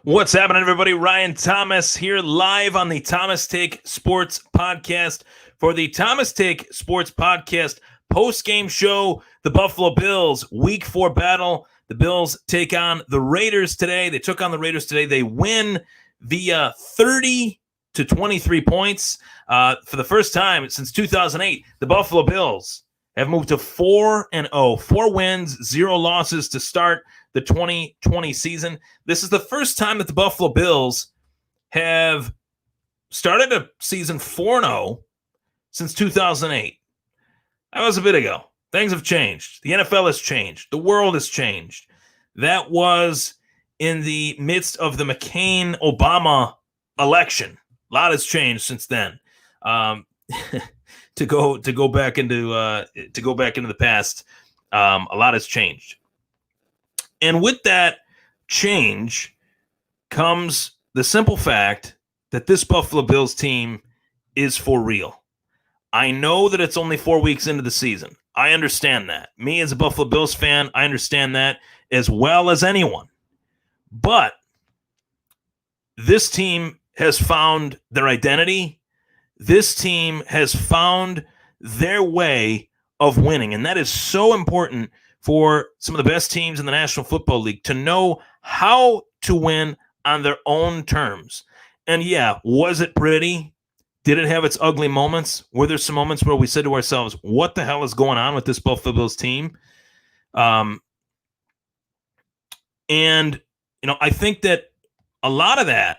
What's happening, everybody? Ryan Thomas here live on the Thomas Take Sports Podcast for the Thomas Take Sports Podcast post-game show. The Buffalo Bills Week 4 battle. The Bills take on the Raiders today. They took on the Raiders today. They win via 30-23 points. For the first time since 2008, the Buffalo Bills have moved to 4-0, 4 wins, 0 losses to start the 2020 season. This is the first time that the Buffalo Bills have started a season 4-0 since 2008. That was a bit ago. Things have changed. The NFL has changed. The world has changed. That was in the midst of the McCain-Obama election. A lot has changed since then. To go back into the past, a lot has changed. And with that change comes the simple fact that this Buffalo Bills team is for real. I know that it's only 4 weeks into the season. I understand that. Me as a Buffalo Bills fan, I understand that as well as anyone. But this team has found their identity. This team has found their way of winning, and that is so important for some of the best teams in the National Football League to know how to win on their own terms. And yeah, was it pretty? Did it have its ugly moments? Were there some moments where we said to ourselves, what the hell is going on with this Buffalo Bills team? And, I think that a lot of that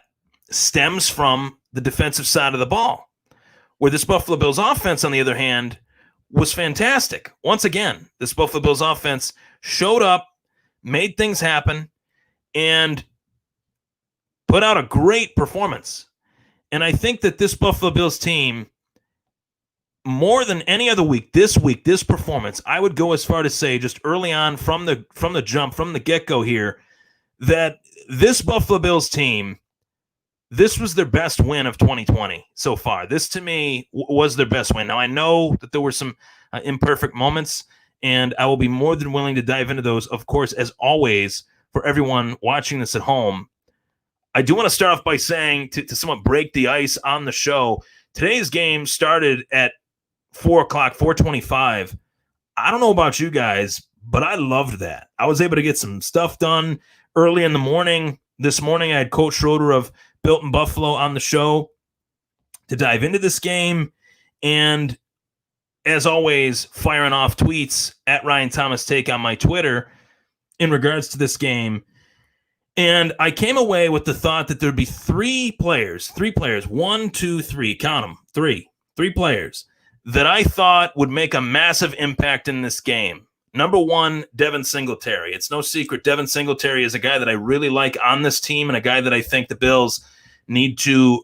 stems from the defensive side of the ball, where this Buffalo Bills offense, on the other hand, was fantastic. Once again, this Buffalo Bills offense showed up, made things happen, and put out a great performance. And I think that this Buffalo Bills team, more than any other week, this performance, I would go as far to say just early on from the jump, from the get-go here, that this Buffalo Bills team, this was their best win of 2020 so far. This, to me, was their best win. Now, I know that there were some imperfect moments, and I will be more than willing to dive into those, of course, as always, for everyone watching this at home. I do want to start off by saying, to somewhat break the ice on the show, today's game started at 4 o'clock, 4:25. I don't know about you guys, but I loved that. I was able to get some stuff done early in the morning. This morning, I had Coach Schroeder of Built in Buffalo on the show to dive into this game. And as always, firing off tweets at Ryan Thomas Take on my Twitter in regards to this game. And I came away with the thought that there'd be three players, 1, 2, 3, count them, three players that I thought would make a massive impact in this game. Number one, Devin Singletary. It's no secret Devin Singletary is a guy that I really like on this team, and a guy that I think the Bills need to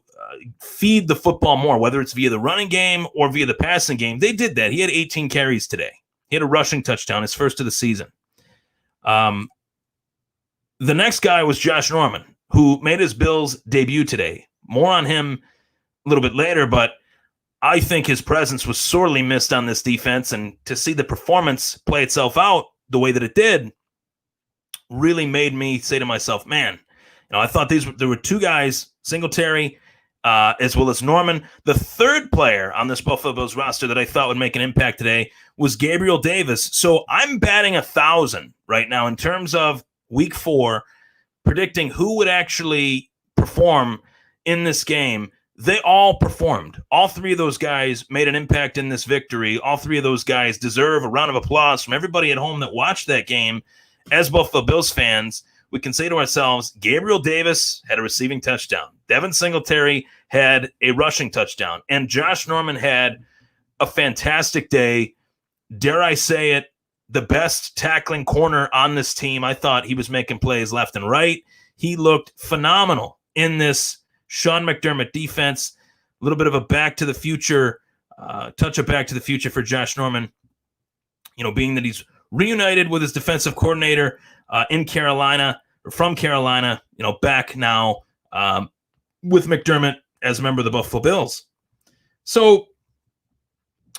feed the football more, whether it's via the running game or via the passing game. They did that. He had 18 carries today. He had a rushing touchdown, his first of the season. The next guy was Josh Norman, who made his Bills debut today. More on him a little bit later, but I think his presence was sorely missed on this defense, and to see the performance play itself out the way that it did really made me say to myself, man, I thought there were two guys, Singletary as well as Norman. The third player on this Buffalo Bills roster that I thought would make an impact today was Gabriel Davis. So I'm batting 1,000 right now in terms of Week 4, predicting who would actually perform in this game. They all performed. All three of those guys made an impact in this victory. All three of those guys deserve a round of applause from everybody at home that watched that game. As Buffalo Bills fans, we can say to ourselves, Gabriel Davis had a receiving touchdown. Devin Singletary had a rushing touchdown. And Josh Norman had a fantastic day. Dare I say it, the best tackling corner on this team. I thought he was making plays left and right. He looked phenomenal in this Sean McDermott defense. A little bit of a back to the future, touch of back to the future for Josh Norman, being that he's reunited with his defensive coordinator in Carolina, or from Carolina, back now with McDermott as a member of the Buffalo Bills. So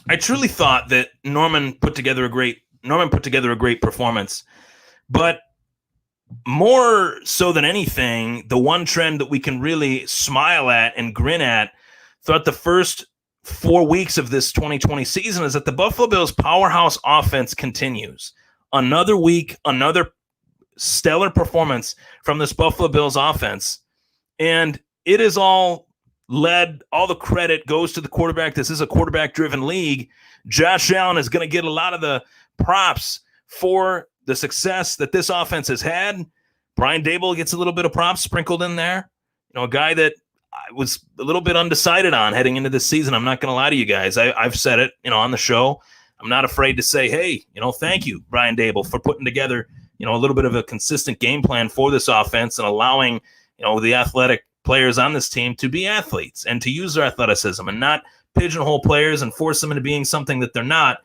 I truly thought that Norman put together a great performance, but more so than anything, the one trend that we can really smile at and grin at throughout the first 4 weeks of this 2020 season is that the Buffalo Bills powerhouse offense continues. Another week, another stellar performance from this Buffalo Bills offense. And it is all the credit goes to the quarterback. This is a quarterback-driven league. Josh Allen is going to get a lot of the props for the success that this offense has had. Brian Daboll gets a little bit of props sprinkled in there. A guy that I was a little bit undecided on heading into this season. I'm not going to lie to you guys. I've said it, on the show. I'm not afraid to say, hey, thank you, Brian Daboll, for putting together, a little bit of a consistent game plan for this offense and allowing, the athletic players on this team to be athletes and to use their athleticism and not pigeonhole players and force them into being something that they're not.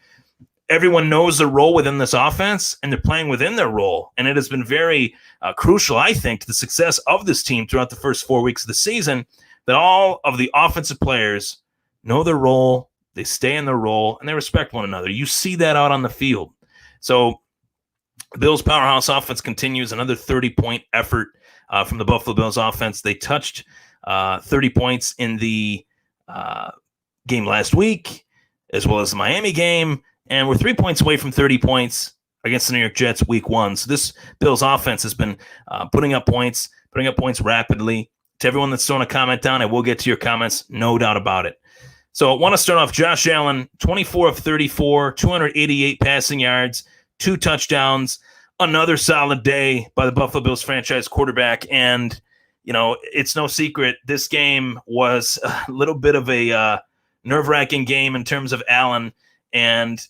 Everyone knows their role within this offense, and they're playing within their role. And it has been very crucial, I think, to the success of this team throughout the first 4 weeks of the season, that all of the offensive players know their role, they stay in their role, and they respect one another. You see that out on the field. So the Bills' powerhouse offense continues. Another 30-point effort from the Buffalo Bills offense. They touched 30 points in the game last week, as well as the Miami game. And we're 3 points away from 30 points against the New York Jets week 1. So this Bills offense has been putting up points rapidly. To everyone that's throwing a comment down, I will get to your comments, no doubt about it. So I want to start off Josh Allen, 24 of 34, 288 passing yards, 2 touchdowns, another solid day by the Buffalo Bills franchise quarterback. And, it's no secret, this game was a little bit of a nerve-wracking game in terms of Allen, and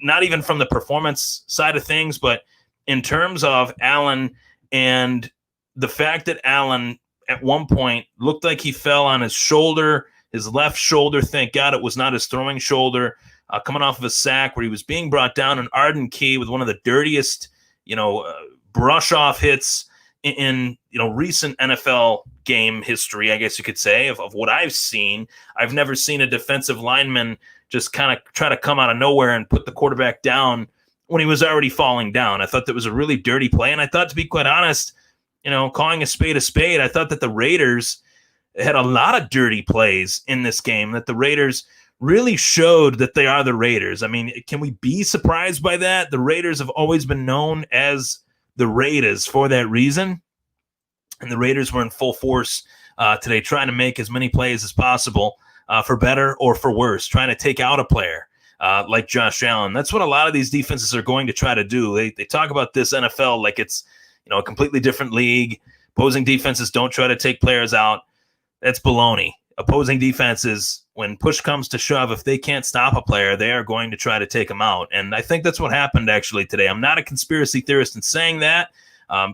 not even from the performance side of things, but in terms of Allen and the fact that Allen at one point looked like he fell on his shoulder, his left shoulder. Thank God it was not his throwing shoulder, coming off of a sack where he was being brought down. And Arden Key with one of the dirtiest, brush off hits in recent NFL game history, I guess you could say, of what I've seen. I've never seen a defensive lineman just kind of try to come out of nowhere and put the quarterback down when he was already falling down. I thought that was a really dirty play. And I thought, to be quite honest, calling a spade, I thought that the Raiders had a lot of dirty plays in this game, that the Raiders really showed that they are the Raiders. I mean, can we be surprised by that? The Raiders have always been known as the Raiders for that reason. And the Raiders were in full force today, trying to make as many plays as possible, for better or for worse, trying to take out a player like Josh Allen. That's what a lot of these defenses are going to try to do. They talk about this NFL like it's a completely different league. Opposing defenses don't try to take players out. That's baloney. Opposing defenses, when push comes to shove, if they can't stop a player, they are going to try to take him out. And I think that's what happened actually today. I'm not a conspiracy theorist in saying that.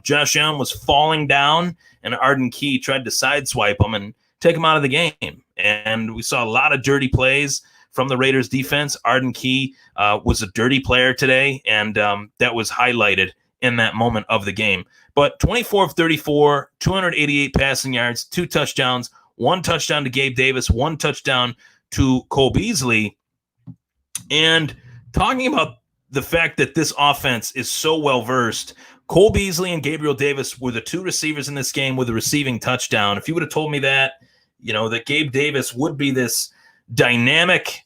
Josh Allen was falling down, and Arden Key tried to sideswipe him and take him out of the game. And we saw a lot of dirty plays from the Raiders defense. Arden Key was a dirty player today, and that was highlighted in that moment of the game. But 24 of 34, 288 passing yards, 2 touchdowns, 1 touchdown to Gabe Davis, 1 touchdown to Cole Beasley. And talking about the fact that this offense is so well-versed, Cole Beasley and Gabriel Davis were the 2 receivers in this game with a receiving touchdown. If you would have told me that, that Gabe Davis would be this dynamic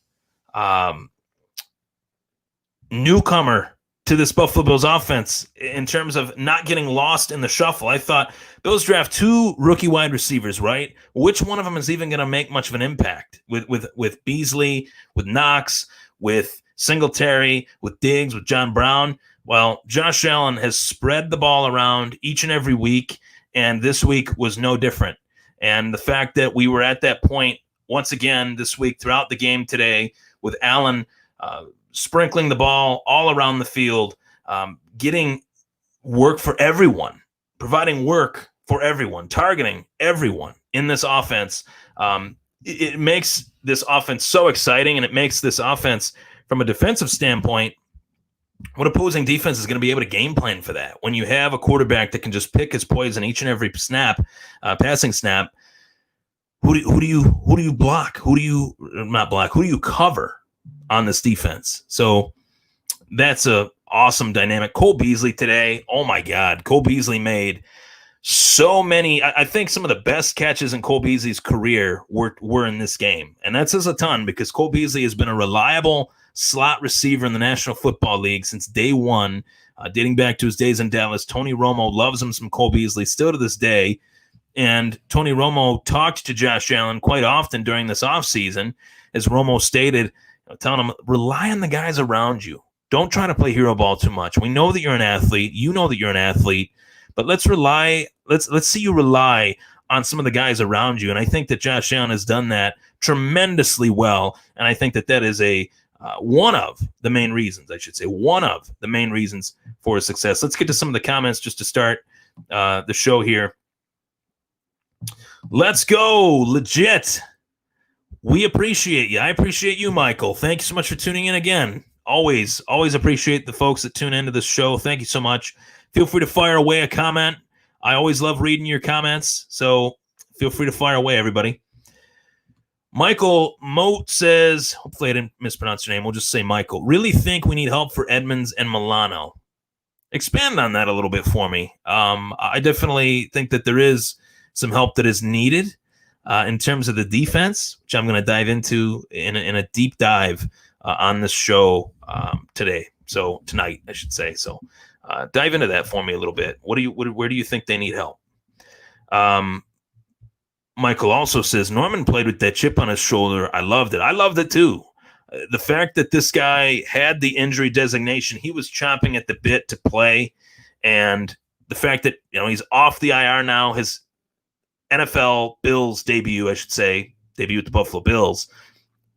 newcomer to this Buffalo Bills offense in terms of not getting lost in the shuffle. I thought Bills draft 2 rookie wide receivers, right? Which one of them is even going to make much of an impact with Beasley, with Knox, with Singletary, with Diggs, with John Brown? Well, Josh Allen has spread the ball around each and every week, and this week was no different. And the fact that we were at that point once again this week throughout the game today with Allen sprinkling the ball all around the field, getting work for everyone, providing work for everyone, targeting everyone in this offense. It makes this offense so exciting, and it makes this offense, from a defensive standpoint, what opposing defense is going to be able to game plan for that. When you have a quarterback that can just pick his poison each and every snap, passing snap, who do you block? Who do you not block? Who do you cover on this defense? So that's a awesome dynamic. Cole Beasley today, oh my God, Cole Beasley made so many. I think some of the best catches in Cole Beasley's career were in this game. And that says a ton because Cole Beasley has been a reliable slot receiver in the National Football League since day one, dating back to his days in Dallas. Tony Romo loves him some Cole Beasley still to this day. And Tony Romo talked to Josh Allen quite often during this offseason, as Romo stated, telling him, rely on the guys around you. Don't try to play hero ball too much. We know that you're an athlete. You know that you're an athlete. But let's see you rely on some of the guys around you. And I think that Josh Allen has done that tremendously well. And I think that is one of the main reasons, one of the main reasons for his success. Let's get to some of the comments just to start the show here. Let's go. Legit. We appreciate you. I appreciate you, Michael. Thank you so much for tuning in again. Always appreciate the folks that tune into this show. Thank you so much. Feel free to fire away a comment. I always love reading your comments, so feel free to fire away, everybody. Michael Moat says, hopefully I didn't mispronounce your name. We'll just say Michael. Really think we need help for Edmonds and Milano. Expand on that a little bit for me. I definitely think that there is some help that is needed in terms of the defense, which I'm going to dive into in a deep dive on this show today. So tonight, I should say. So dive into that for me a little bit. Where do you think they need help? Michael also says, Norman played with that chip on his shoulder. I loved it. I loved it too. The fact that this guy had the injury designation, he was chomping at the bit to play. And the fact that, he's off the IR now, his NFL Bills debut with the Buffalo Bills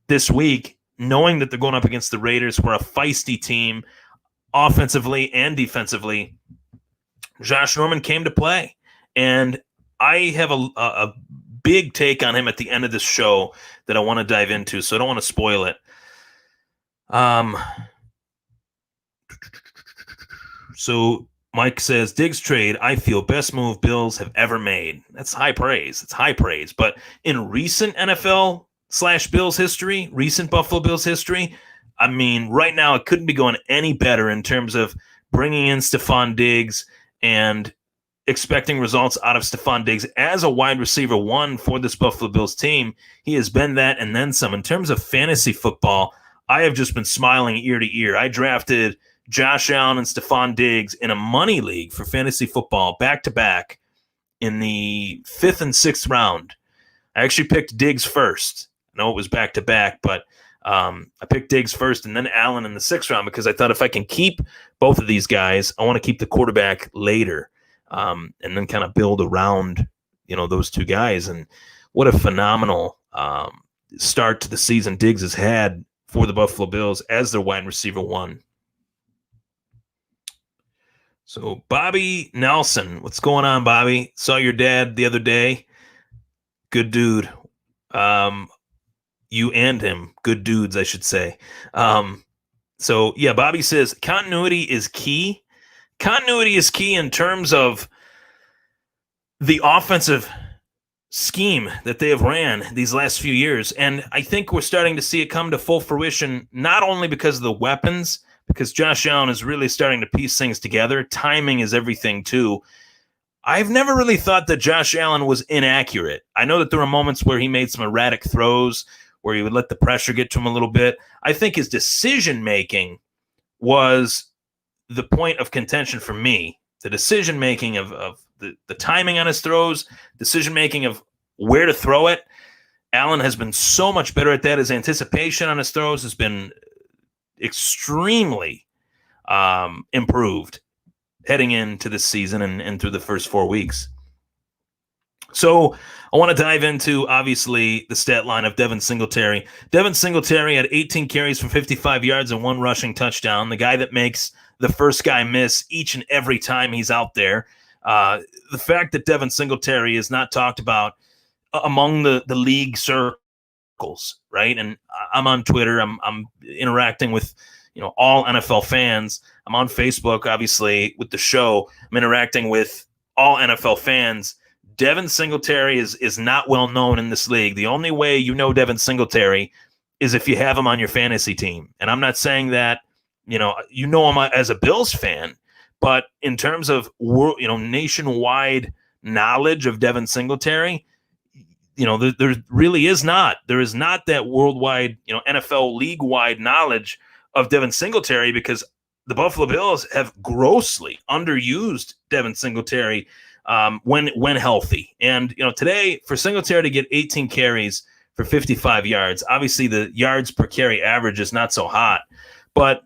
this week, knowing that they're going up against the Raiders, who are a feisty team offensively and defensively. Josh Norman came to play. And I have a big take on him at the end of this show that I want to dive into, so I don't want to spoil it. So Mike says, Diggs trade, I feel best move Bills have ever made. That's high praise. It's high praise. But in recent NFL/Bills history, recent Buffalo Bills history, I mean, right now it couldn't be going any better in terms of bringing in Stephon Diggs and expecting results out of Stephon Diggs as a wide receiver one for this Buffalo Bills team. He has been that and then some. In terms of fantasy football, I have just been smiling ear to ear. I drafted Josh Allen and Stephon Diggs in a money league for fantasy football back-to-back in the 5th and 6th round. I actually picked Diggs first. I know it was back-to-back, but I picked Diggs first and then Allen in the 6th round because I thought if I can keep both of these guys, I want to keep the quarterback later and then kind of build around, those two guys. And what a phenomenal start to the season Diggs has had for the Buffalo Bills as their wide receiver one. So Bobby Nelson, what's going on, Bobby? Saw your dad the other day. Good dude. You and him, good dudes, I should say. So yeah, Bobby says continuity is key. Continuity is key in terms of the offensive scheme that they have ran these last few years. And I think we're starting to see it come to full fruition, not only because of the weapons, because Josh Allen is really starting to piece things together. Timing is everything too. I've never really thought that Josh Allen was inaccurate. I know that there were moments where he made some erratic throws, where he would let the pressure get to him a little bit. I think his decision-making was the point of contention for me. The decision-making of the timing on his throws, decision-making of where to throw it. Allen has been so much better at that. His anticipation on his throws has been extremely improved heading into this season and through the first 4 weeks. So I want to dive into, obviously, the stat line of Devin Singletary. Devin Singletary had 18 carries for 55 yards and 1 rushing touchdown. The guy that makes the first guy miss each and every time he's out there. The fact that Devin Singletary is not talked about among the league circles, right? And I'm on Twitter. I'm interacting with all NFL fans. I'm on Facebook, obviously, with the show. I'm interacting with all NFL fans. Devin Singletary is not well known in this league. The only way you know Devin Singletary is if you have him on your fantasy team. And I'm not saying that, him as a Bills fan, but in terms of nationwide knowledge of Devin Singletary, there really is not. There is not that worldwide, NFL league-wide knowledge of Devin Singletary, because the Buffalo Bills have grossly underused Devin Singletary when healthy. And today, for Singletary to get 18 carries for 55 yards, obviously the yards per carry average is not so hot, but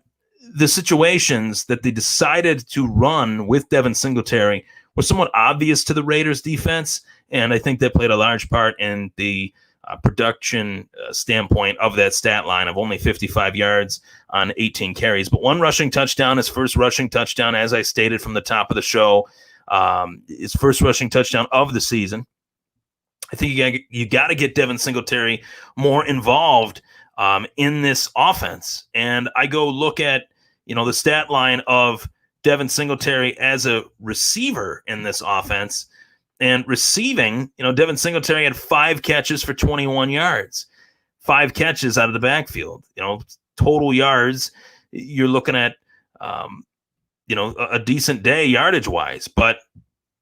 the situations that they decided to run with Devin Singletary were somewhat obvious to the Raiders defense, and I think that played a large part in the production standpoint of that stat line of only 55 yards on 18 carries. But one rushing touchdown, his first rushing touchdown, as I stated from the top of the show, his first rushing touchdown of the season. I think you got to get Devin Singletary more involved in this offense. And I go look at the stat line of Devin Singletary as a receiver in this offense. And receiving, Devin Singletary had 5 catches for 21 yards, 5 catches out of the backfield. Total yards, you're looking at, a decent day yardage wise. But,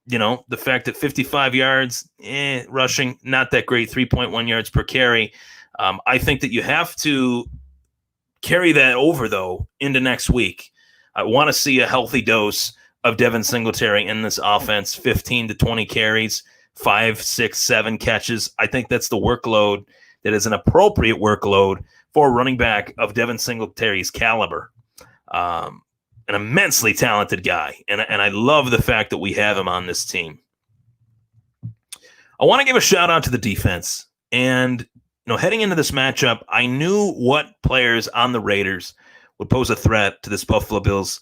the fact that 55 yards, rushing, not that great, 3.1 yards per carry. I think that you have to carry that over, though, into next week. I want to see a healthy dose of Devin Singletary in this offense, 15 to 20 carries, 5, 6, 7 catches. I think that's the workload that is an appropriate workload for a running back of Devin Singletary's caliber. An immensely talented guy, and I love the fact that we have him on this team. I want to give a shout-out to the defense. And, heading into this matchup, I knew what players on the Raiders would pose a threat to this Buffalo Bills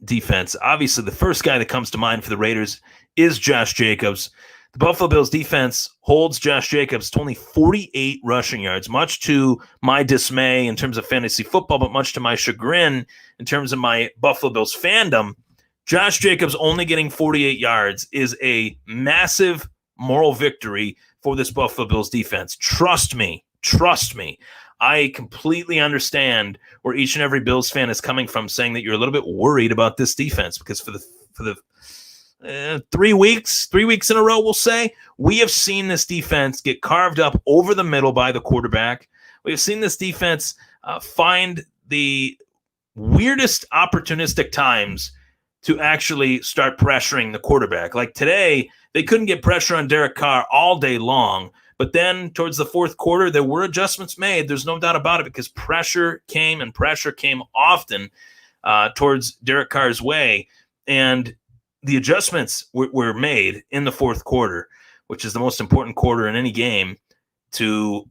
defense. Obviously, the first guy that comes to mind for the Raiders is Josh Jacobs. The Buffalo Bills defense holds Josh Jacobs to only 48 rushing yards, much to my dismay in terms of fantasy football, but much to my chagrin in terms of my Buffalo Bills fandom. Josh Jacobs only getting 48 yards is a massive moral victory for this Buffalo Bills defense. Trust me. I completely understand where each and every Bills fan is coming from, saying that you're a little bit worried about this defense, because for the 3 weeks in a row, we'll say, we have seen this defense get carved up over the middle by the quarterback. We have seen this defense find the weirdest opportunistic times to actually start pressuring the quarterback. Like today, they couldn't get pressure on Derek Carr all day long. But then towards the fourth quarter, there were adjustments made. There's no doubt about it, because pressure came often towards Derek Carr's way. And the adjustments were made in the fourth quarter, which is the most important quarter in any game, to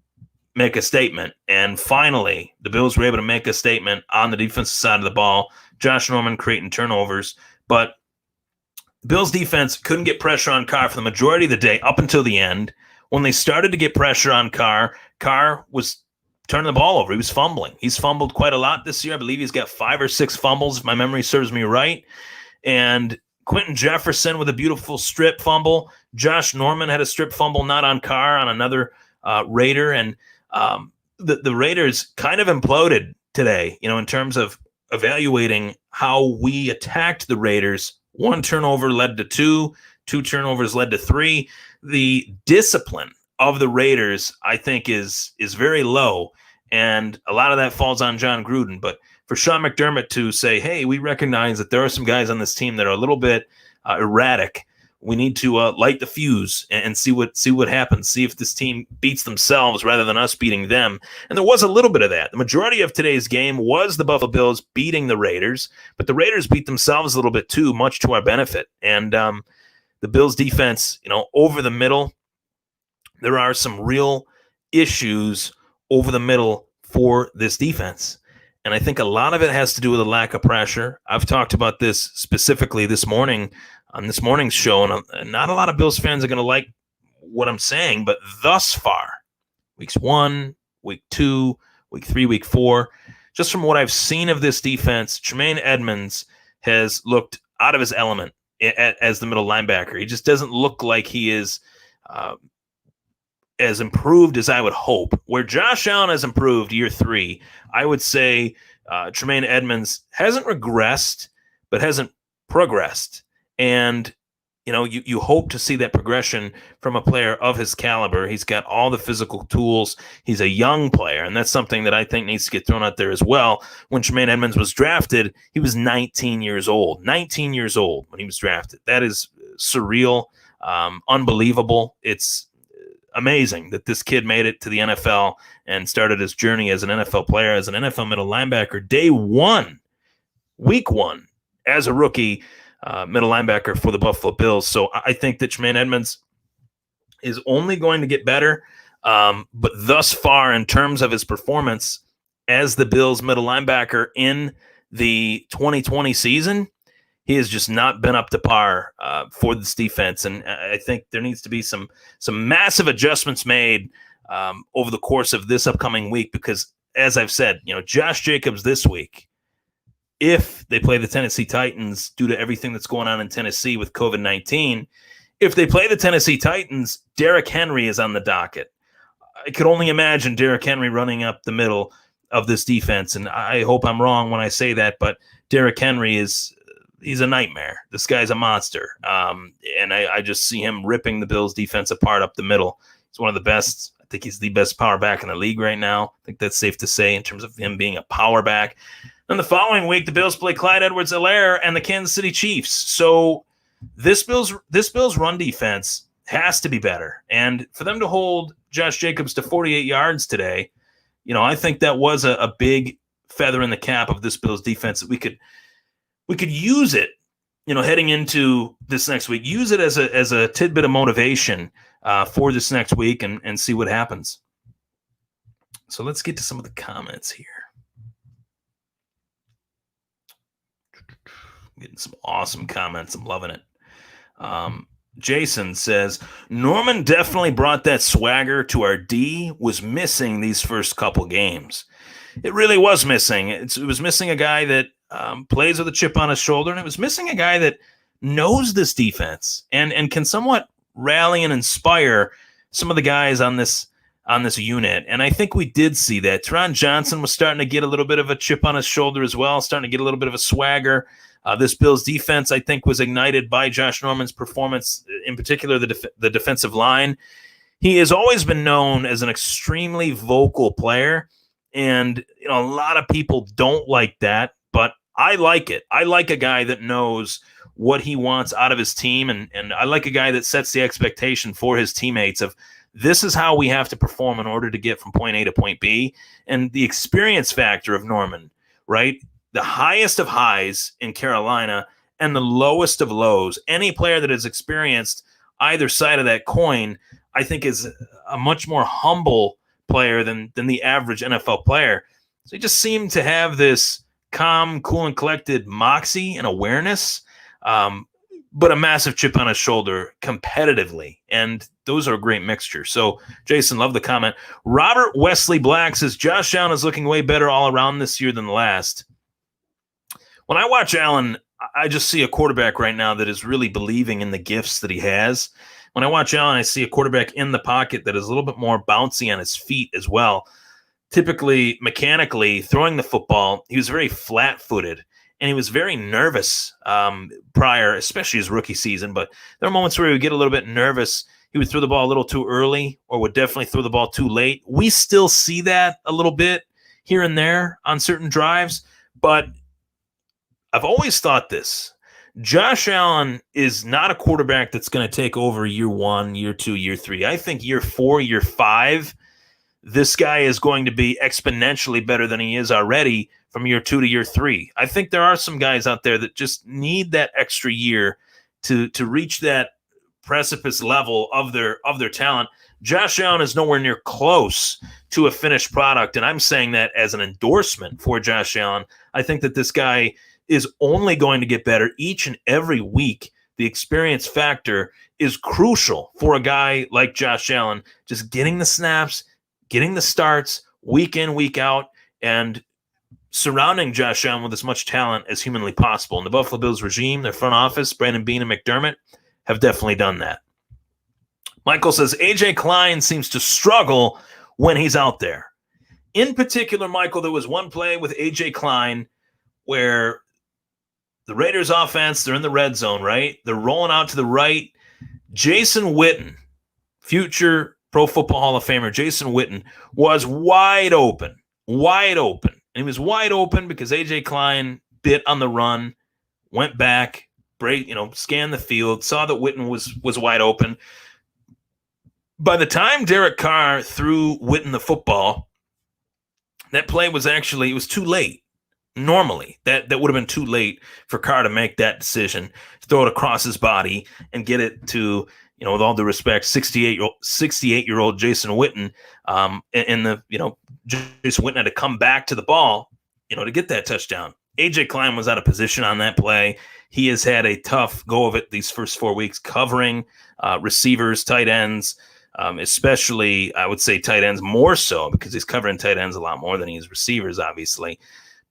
make a statement. And finally, the Bills were able to make a statement on the defensive side of the ball. Josh Norman creating turnovers. But the Bills defense couldn't get pressure on Carr for the majority of the day up until the end. When they started to get pressure on Carr, Carr was turning the ball over. He was fumbling. He's fumbled quite a lot this year. I believe he's got 5 or 6 fumbles, if my memory serves me right. And Quentin Jefferson with a beautiful strip fumble. Josh Norman had a strip fumble, not on Carr, on another Raider. And the Raiders kind of imploded today, in terms of evaluating how we attacked the Raiders. 1 turnover led to 2, 2 turnovers led to 3. The discipline of the Raiders, I think, is very low, and a lot of that falls on John Gruden. But for Sean McDermott to say, hey, we recognize that there are some guys on this team that are a little bit erratic. We need to light the fuse and see what happens, see if this team beats themselves rather than us beating them. And there was a little bit of that. The majority of today's game was the Buffalo Bills beating the Raiders, but the Raiders beat themselves a little bit too, much to our benefit. And the Bills defense, over the middle, there are some real issues over the middle for this defense. And I think a lot of it has to do with a lack of pressure. I've talked about this specifically this morning on this morning's show, and not a lot of Bills fans are going to like what I'm saying, but thus far, weeks 1, week 2, week 3, week 4, just from what I've seen of this defense, Tremaine Edmonds has looked out of his element as the middle linebacker. He just doesn't look like he is as improved as I would hope. Where Josh Allen has improved year 3, I would say Tremaine Edmunds hasn't regressed, but hasn't progressed. And, you hope to see that progression from a player of his caliber. He's got all the physical tools. He's a young player, and that's something that I think needs to get thrown out there as well. When Tremaine Edmunds was drafted, he was 19 years old. 19 years old when he was drafted. That is surreal, unbelievable. It's amazing that this kid made it to the NFL and started his journey as an NFL player, as an NFL middle linebacker, day 1, week 1, as a rookie middle linebacker for the Buffalo Bills. So I think that Tremaine Edmunds is only going to get better. But thus far, in terms of his performance as the Bills middle linebacker in the 2020 season, he has just not been up to par for this defense. And I think there needs to be some massive adjustments made over the course of this upcoming week, because, as I've said, Josh Jacobs this week, if they play the Tennessee Titans, due to everything that's going on in Tennessee with COVID-19, if they play the Tennessee Titans, Derrick Henry is on the docket. I could only imagine Derrick Henry running up the middle of this defense, and I hope I'm wrong when I say that, but Derrick Henry he's a nightmare. This guy's a monster, and I just see him ripping the Bills' defense apart up the middle. He's one of the best. I think he's the best power back in the league right now. I think that's safe to say in terms of him being a power back. Then the following week, the Bills play Clyde Edwards-Helaire and the Kansas City Chiefs. So this Bills run defense has to be better. And for them to hold Josh Jacobs to 48 yards today, I think that was a big feather in the cap of this Bills defense, that we could use it, heading into this next week. Use it as a tidbit of motivation for this next week and see what happens. So let's get to some of the comments here. Getting some awesome comments. I'm loving it. Jason says, Norman definitely brought that swagger to our D. Was missing these first couple games. It really was missing. It was missing a guy that plays with a chip on his shoulder, and it was missing a guy that knows this defense and can somewhat rally and inspire some of the guys on this unit. And I think we did see that. Teron Johnson was starting to get a little bit of a chip on his shoulder as well, starting to get a little bit of a swagger. This Bills defense, I think, was ignited by Josh Norman's performance, in particular the defensive line. He has always been known as an extremely vocal player, and a lot of people don't like that, but I like it. I like a guy that knows what he wants out of his team, and I like a guy that sets the expectation for his teammates of, this is how we have to perform in order to get from point A to point B. And the experience factor of Norman, right? The highest of highs in Carolina and the lowest of lows. Any player that has experienced either side of that coin, I think, is a much more humble player than the average NFL player. So he just seemed to have this calm, cool, and collected moxie and awareness, but a massive chip on his shoulder competitively. And those are a great mixture. So, Jason, love the comment. Robert Wesley Black says, Josh Allen is looking way better all around this year than the last. When I watch Allen, I just see a quarterback right now that is really believing in the gifts that he has. When I watch Allen, I see a quarterback in the pocket that is a little bit more bouncy on his feet as well. Typically, mechanically, throwing the football, he was very flat-footed, and he was very nervous prior, especially his rookie season. But there are moments where he would get a little bit nervous. He would throw the ball a little too early, or would definitely throw the ball too late. We still see that a little bit here and there on certain drives, but I've always thought this. Josh Allen is not a quarterback that's going to take over year 1, year 2, year 3. I think year 4, year 5, this guy is going to be exponentially better than he is already from year 2 to year 3. I think there are some guys out there that just need that extra year to reach that precipice level of their talent. Josh Allen is nowhere near close to a finished product, and I'm saying that as an endorsement for Josh Allen. I think that this guy is only going to get better each and every week. The experience factor is crucial for a guy like Josh Allen, just getting the snaps, getting the starts week in, week out, and surrounding Josh Allen with as much talent as humanly possible. And the Buffalo Bills regime, their front office, Brandon Beane and McDermott, have definitely done that. Michael says, AJ Klein seems to struggle when he's out there. In particular, Michael, there was one play with AJ Klein where the Raiders offense, they're in the red zone, right? They're rolling out to the right. Jason Witten, future Pro Football Hall of Famer Jason Witten, was wide open. And he was wide open because AJ Klein bit on the run, went back, scanned the field, saw that Witten was wide open. By the time Derek Carr threw Witten the football, that play was it was too late. Normally, that would have been too late for Carr to make that decision, to throw it across his body and get it to, with all due respect, 68-year-old Jason Witten. Jason Witten had to come back to the ball, to get that touchdown. AJ Klein was out of position on that play. He has had a tough go of it these first 4 weeks, covering receivers, tight ends, especially, I would say, tight ends more so, because he's covering tight ends a lot more than he is receivers, obviously.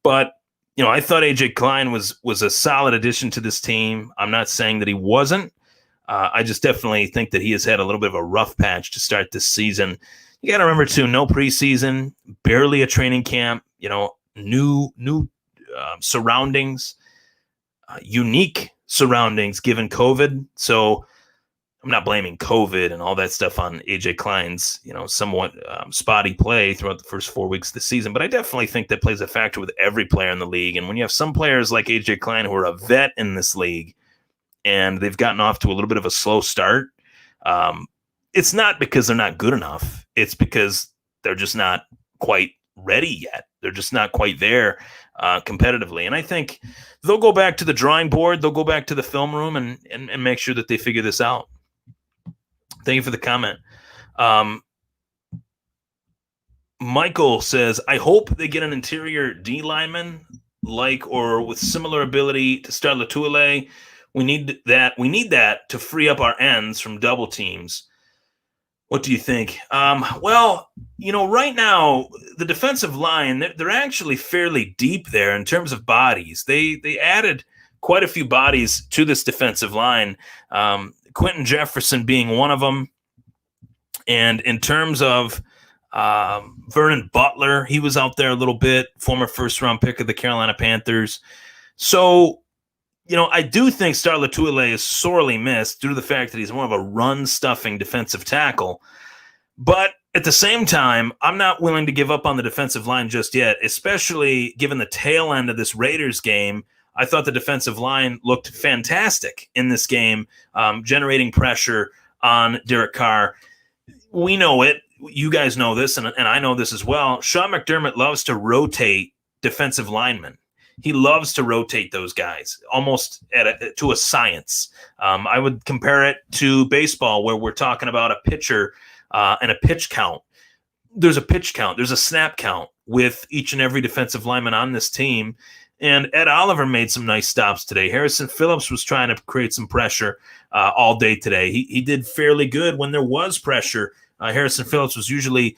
But, I thought AJ Klein was a solid addition to this team. I'm not saying that he wasn't. I just definitely think that he has had a little bit of a rough patch to start this season. You got to remember, too, no preseason, barely a training camp, new surroundings, unique surroundings given COVID. So I'm not blaming COVID and all that stuff on AJ Klein's, somewhat spotty play throughout the first 4 weeks of the season. But I definitely think that plays a factor with every player in the league. And when you have some players like AJ Klein who are a vet in this league and they've gotten off to a little bit of a slow start, it's not because they're not good enough. It's because they're just not quite ready yet. They're just not quite there competitively. And I think they'll go back to the drawing board. They'll go back to the film room and make sure that they figure this out. Thank you for the comment. Michael says, I hope they get an interior D lineman or with similar ability to Star Latuile. We need that to free up our ends from double teams. What do you think? Well, right now, the defensive line, they're actually fairly deep there in terms of bodies. They added quite a few bodies to this defensive line. Quentin Jefferson being one of them. And in terms of Vernon Butler, he was out there a little bit, former first-round pick of the Carolina Panthers. So, I do think Star Latuile is sorely missed due to the fact that he's more of a run-stuffing defensive tackle. But at the same time, I'm not willing to give up on the defensive line just yet, especially given the tail end of this Raiders game. I thought the defensive line looked fantastic in this game, generating pressure on Derek Carr. We know it. You guys know this, and I know this as well. Sean McDermott loves to rotate defensive linemen. He loves to rotate those guys almost to a science. I would compare it to baseball, where we're talking about a pitcher and a pitch count. There's a pitch count. There's a snap count with each and every defensive lineman on this team. And Ed Oliver made some nice stops today. Harrison Phillips was trying to create some pressure all day today. He did fairly good when there was pressure. Harrison Phillips was usually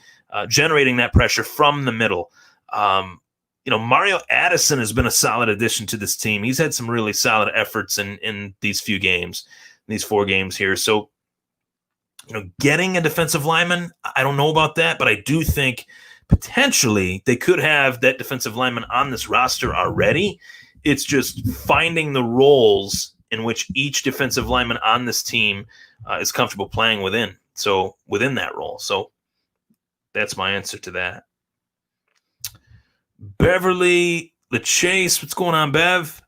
generating that pressure from the middle. Mario Addison has been a solid addition to this team. He's had some really solid efforts in these few games, these 4 games here. So, getting a defensive lineman, I don't know about that, but I do think potentially they could have that defensive lineman on this roster already. It's just finding the roles in which each defensive lineman on this team is comfortable playing within that role. So that's my answer to that. Beverly LeChase, what's going on, Bev?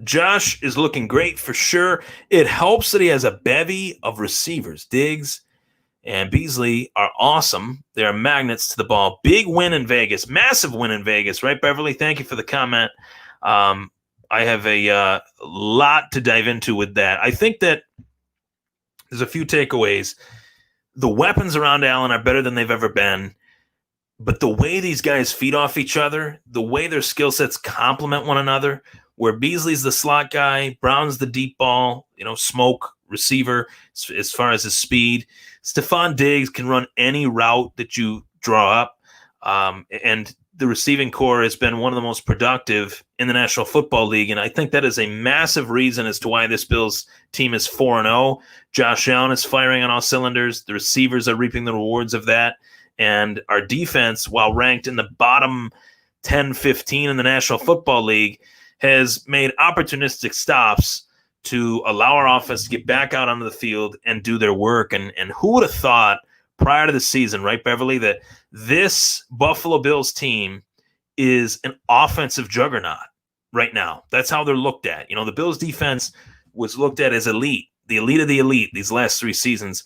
Josh is looking great for sure. It helps that he has a bevy of receivers. Diggs and Beasley are awesome. They are magnets to the ball. Big win in Vegas. Massive win in Vegas, right, Beverly? Thank you for the comment. I have a lot to dive into with that. I think that there's a few takeaways. The weapons around Allen are better than they've ever been. But the way these guys feed off each other, the way their skill sets complement one another, where Beasley's the slot guy, Brown's the deep ball, smoke receiver as far as his speed. Stephon Diggs can run any route that you draw up. And the receiving core has been one of the most productive in the National Football League, and I think that is a massive reason as to why this Bills team is 4-0. Josh Allen is firing on all cylinders. The receivers are reaping the rewards of that, and our defense, while ranked in the bottom 10, 15 in the National Football League, has made opportunistic stops to allow our offense to get back out onto the field and do their work. And who would have thought prior to the season, right, Beverly, that this Buffalo Bills team is an offensive juggernaut right now? That's how they're looked at. The Bills defense was looked at as elite, the elite of the elite these last 3 seasons.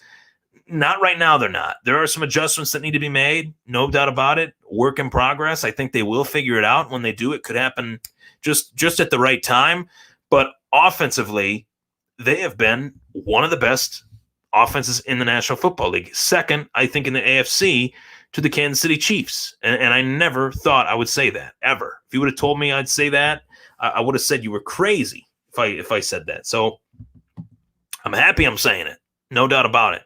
Not right now, they're not. There are some adjustments that need to be made, no doubt about it. Work in progress. I think they will figure it out. When they do, it could happen just at the right time. But offensively, they have been one of the best offenses in the National Football League. Second, I think, in the AFC to the Kansas City Chiefs. And I never thought I would say that, ever. If you would have told me I'd say that, I would have said you were crazy if I said that. So I'm happy I'm saying it. No doubt about it.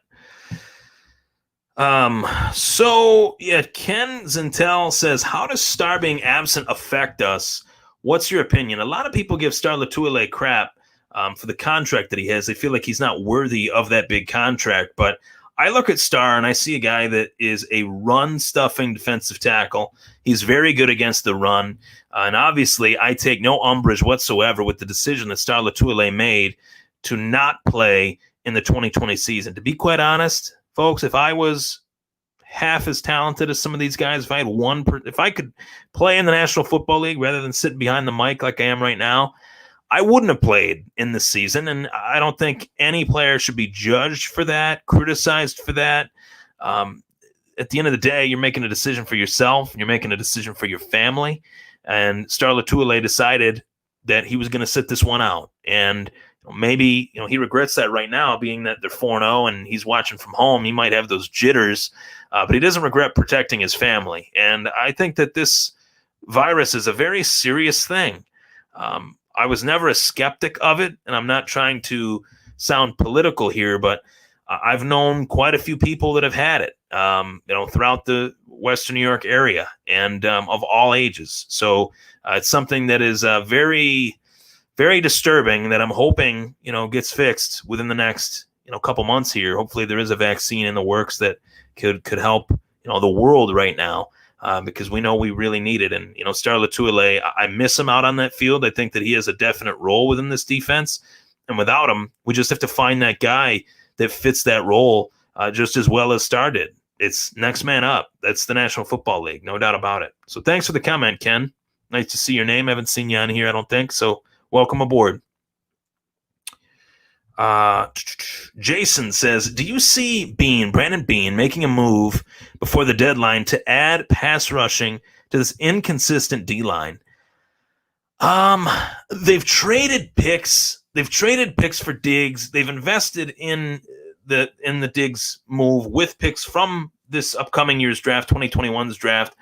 Ken Zintel says, how does Star being absent affect us? What's your opinion? A lot of people give Star Latuile crap for the contract that he has. They feel like he's not worthy of that big contract. But I look at Star and I see a guy that is a run-stuffing defensive tackle. He's very good against the run. And obviously, I take no umbrage whatsoever with the decision that Star Latuile made to not play in the 2020 season. To be quite honest, folks, if I was half as talented as some of these guys, if I had if I could play in the National Football League rather than sitting behind the mic like I am right now, I wouldn't have played in this season. And I don't think any player should be judged for that, criticized for that. At the end of the day, you're making a decision for yourself. You're making a decision for your family. And Star Latuile decided that he was going to sit this one out. And maybe he regrets that right now, being that they're 4-0 and he's watching from home. He might have those jitters, but he doesn't regret protecting his family. And I think that this virus is a very serious thing. I was never a skeptic of it, and I'm not trying to sound political here, but I've known quite a few people that have had it, throughout the Western New York area, and of all ages. So it's something that is very, very disturbing that I'm hoping, gets fixed within the next, couple months here. Hopefully there is a vaccine in the works that could help, the world right now. Because we know we really need it. And, Star Latuile, I miss him out on that field. I think that he has a definite role within this defense. And without him, we just have to find that guy that fits that role just as well as Star did. It's next man up. That's the National Football League, no doubt about it. So thanks for the comment, Ken. Nice to see your name. I haven't seen you on here, I don't think. So welcome aboard. Jason says, do you see Brandon Bean, making a move before the deadline to add pass rushing to this inconsistent D-line? They've traded picks. They've traded picks for Diggs. They've invested in the Diggs move with picks from this upcoming year's draft, 2021's draft.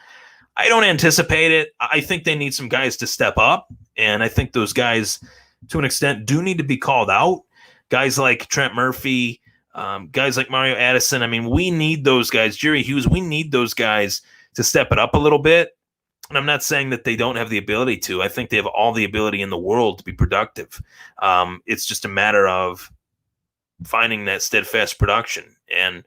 I don't anticipate it. I think they need some guys to step up, and I think those guys, to an extent, do need to be called out. Guys like Trent Murphy, guys like Mario Addison. I mean, we need those guys. Jerry Hughes, we need those guys to step it up a little bit. And I'm not saying that they don't have the ability to. I think they have all the ability in the world to be productive. It's just a matter of finding that steadfast production. And,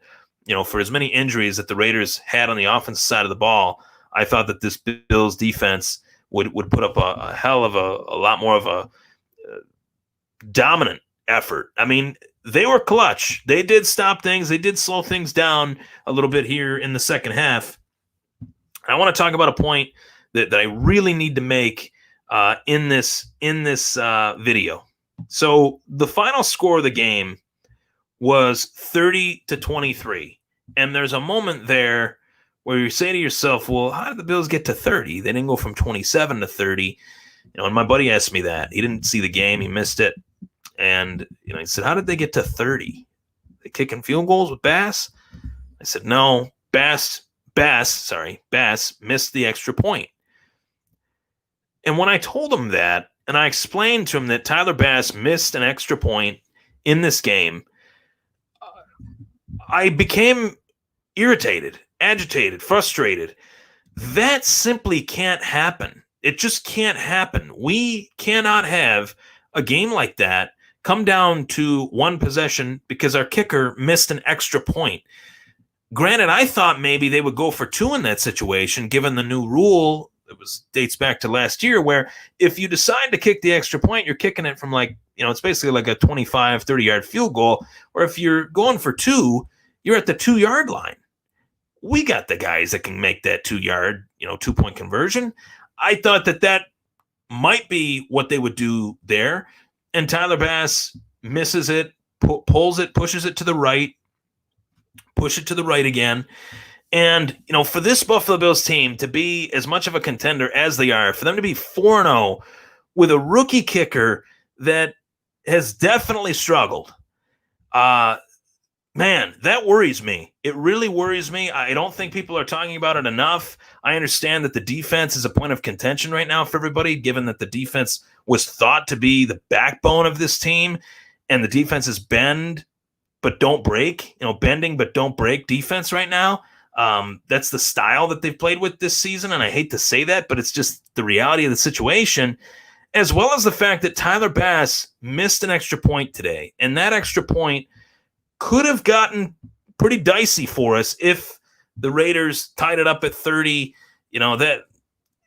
for as many injuries that the Raiders had on the offensive side of the ball, I thought that this Bills defense would put up a hell of a lot more of a dominant effort. I mean, they were clutch. They did stop things. They did slow things down a little bit here in the second half. I want to talk about a point that I really need to make in this video. So the final score of the game was 30-23. And there's a moment there where you say to yourself, well, how did the Bills get to 30? They didn't go from 27 to 30. And my buddy asked me that. He didn't see the game. He missed it. And, he said, how did they get to 30? They kicking field goals with Bass? I said, no, Bass missed the extra point. And when I told him that, and I explained to him that Tyler Bass missed an extra point in this game, I became irritated, agitated, frustrated. That simply can't happen. It just can't happen. We cannot have a game like that come down to one possession because our kicker missed an extra point. Granted, I thought maybe they would go for two in that situation, given the new rule. It dates back to last year, where if you decide to kick the extra point, you're kicking it from it's basically like a 25, 30-yard field goal. Or if you're going for two, you're at the 2-yard line. We got the guys that can make that 2-yard, 2-point conversion. I thought that might be what they would do there. And Tyler Bass misses it, pulls it, pushes it to the right, push it to the right again. And, for this Buffalo Bills team to be as much of a contender as they are, for them to be 4-0 with a rookie kicker that has definitely struggled, man, that worries me. It really worries me. I don't think people are talking about it enough. I understand that the defense is a point of contention right now for everybody, given that the defense was thought to be the backbone of this team, and the defense is bend but don't break, bending but don't break defense right now. That's the style that they've played with this season, and I hate to say that, but it's just the reality of the situation, as well as the fact that Tyler Bass missed an extra point today, and that extra point could have gotten pretty dicey for us if the Raiders tied it up at 30. That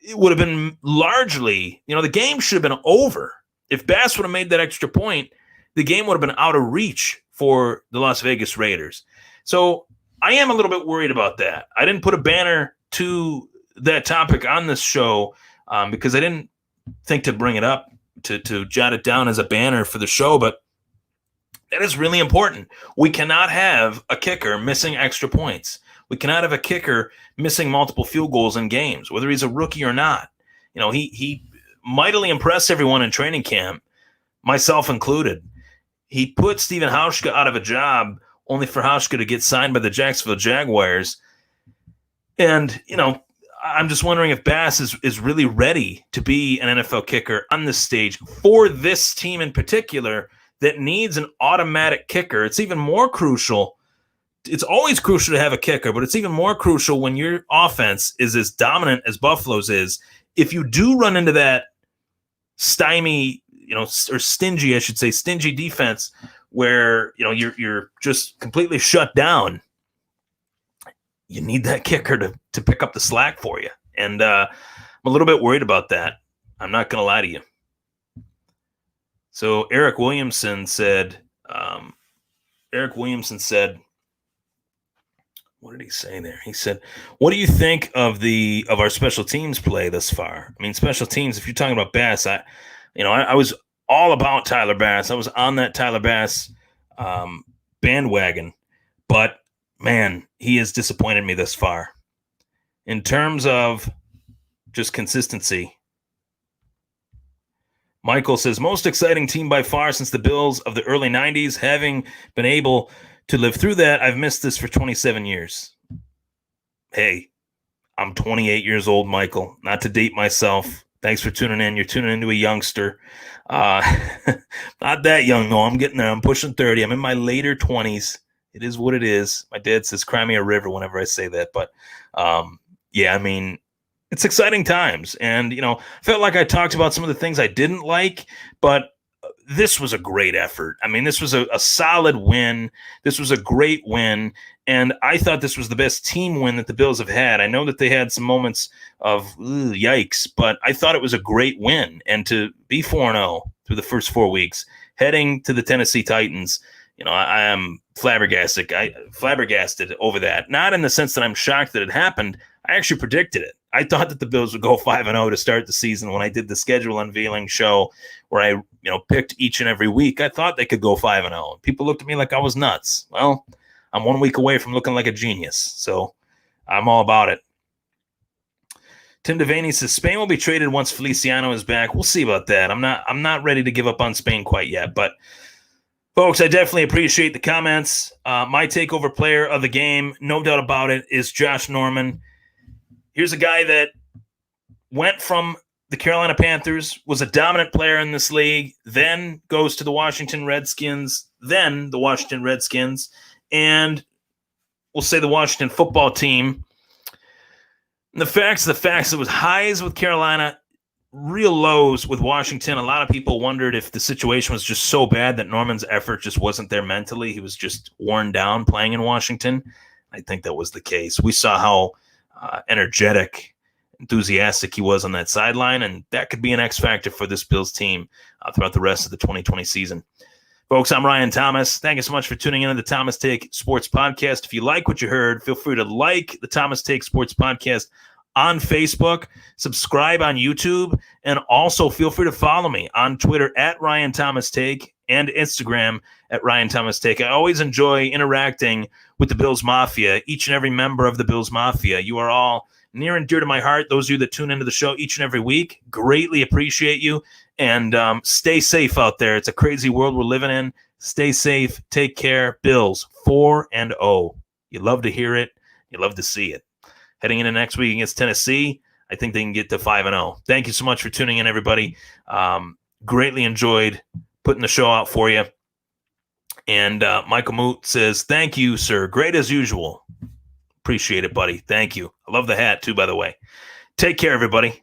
it would have been largely, the game should have been over. If Bass would have made that extra point, the game would have been out of reach for the Las Vegas Raiders. So I am a little bit worried about that. I didn't put a banner to that topic on this show because I didn't think to bring it up, to jot it down as a banner for the show, but that is really important. We cannot have a kicker missing extra points. We cannot have a kicker missing multiple field goals in games, whether he's a rookie or not. He mightily impressed everyone in training camp, myself included. He put Steven Hauschka out of a job only for Hauschka to get signed by the Jacksonville Jaguars. And, I'm just wondering if Bass is really ready to be an NFL kicker on this stage for this team in particular that needs an automatic kicker. It's even more crucial. It's always crucial to have a kicker, but it's even more crucial when your offense is as dominant as Buffalo's is. If you do run into that stymie, or stingy, I should say, stingy defense where, you're just completely shut down, you need that kicker to pick up the slack for you. And I'm a little bit worried about that. I'm not going to lie to you. So Eric Williamson said, what did he say there? He said, what do you think of our special teams play thus far? I mean, special teams, if you're talking about Bass, I was all about Tyler Bass. I was on that Tyler Bass bandwagon, but man, he has disappointed me thus far. In terms of just consistency, Michael says, most exciting team by far since the Bills of the early 90s. Having been able to live through that, I've missed this for 27 years. Hey, I'm 28 years old, Michael. Not to date myself. Thanks for tuning in. You're tuning into a youngster. Not that young, though. I'm getting there. I'm pushing 30. I'm in my later 20s. It is what it is. My dad says, cry me a river whenever I say that. But, yeah, I mean, it's exciting times. And, felt like I talked about some of the things I didn't like, but this was a great effort. I mean, this was a solid win. This was a great win. And I thought this was the best team win that the Bills have had. I know that they had some moments of yikes, but I thought it was a great win. And to be 4-0 through the first 4 weeks, heading to the Tennessee Titans, I am flabbergasted over that. Not in the sense that I'm shocked that it happened. I actually predicted it. I thought that the Bills would go 5-0 to start the season when I did the schedule unveiling show where I, picked each and every week. I thought they could go 5-0. People looked at me like I was nuts. Well, I'm 1 week away from looking like a genius, so I'm all about it. Tim Devaney says Spain will be traded once Feliciano is back. We'll see about that. I'm not ready to give up on Spain quite yet, but folks, I definitely appreciate the comments. My takeover player of the game, no doubt about it, is Josh Norman. Here's a guy that went from the Carolina Panthers, was a dominant player in this league, then goes to the Washington Redskins, and we'll say the Washington football team. The facts. It was highs with Carolina, real lows with Washington. A lot of people wondered if the situation was just so bad that Norman's effort just wasn't there mentally. He was just worn down playing in Washington. I think that was the case. We saw how energetic, enthusiastic he was on that sideline, and that could be an X factor for this Bills team throughout the rest of the 2020 season. Folks, I'm Ryan Thomas. Thank you so much for tuning in to the Thomas Take Sports Podcast. If you like what you heard, feel free to like the Thomas Take Sports Podcast on Facebook, subscribe on YouTube, and also feel free to follow me on Twitter at Ryan Thomas Take and Instagram at Ryan Thomas Take. I always enjoy interacting with the Bills Mafia, each and every member of the Bills Mafia. You are all near and dear to my heart. Those of you that tune into the show each and every week, greatly appreciate you. And stay safe out there. It's a crazy world we're living in. Stay safe. Take care. Bills 4-0. You love to hear it. You love to see it. Heading into next week against Tennessee, I think they can get to 5-0. Thank you so much for tuning in, everybody. Greatly enjoyed putting the show out for you. And Michael Moot says, thank you, sir. Great as usual. Appreciate it, buddy. Thank you. I love the hat, too, by the way. Take care, everybody.